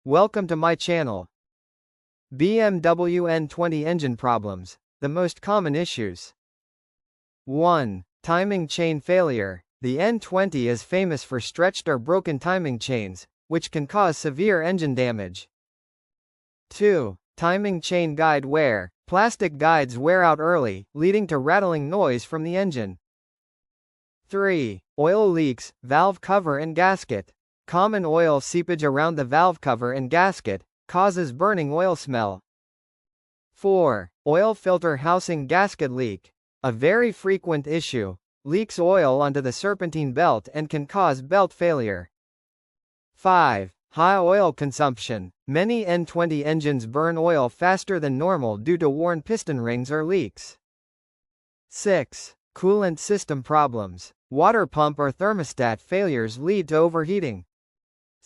Welcome to my channel. BMW N20 Engine Problems. The most common issues. 1. Timing chain failure. The N20 is famous for stretched or broken timing chains, which can cause severe engine damage. 2. Timing chain guide wear. Plastic guides wear out early, leading to rattling noise from the engine. 3. Oil leaks, valve cover and gasket. Common oil seepage around the valve cover and gasket causes burning oil smell. 4. Oil filter housing gasket leak. A very frequent issue. Leaks oil onto the serpentine belt and can cause belt failure. 5. High oil consumption. Many N20 engines burn oil faster than normal due to worn piston rings or leaks. 6. Coolant system problems. Water pump or thermostat failures lead to overheating.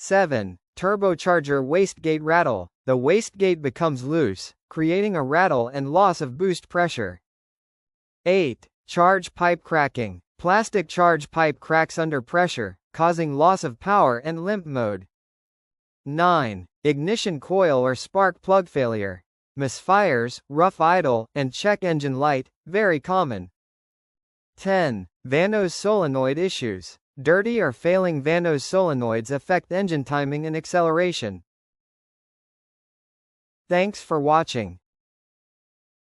7. Turbocharger wastegate rattle. The wastegate becomes loose, creating a rattle and loss of boost pressure. 8. Charge pipe cracking. Plastic charge pipe cracks under pressure, causing loss of power and limp mode. 9. Ignition coil or spark plug failure. Misfires, rough idle, and check engine light, very common. 10. Vanos solenoid issues. Dirty or failing Vanos solenoids affect engine timing and acceleration. Thanks for watching.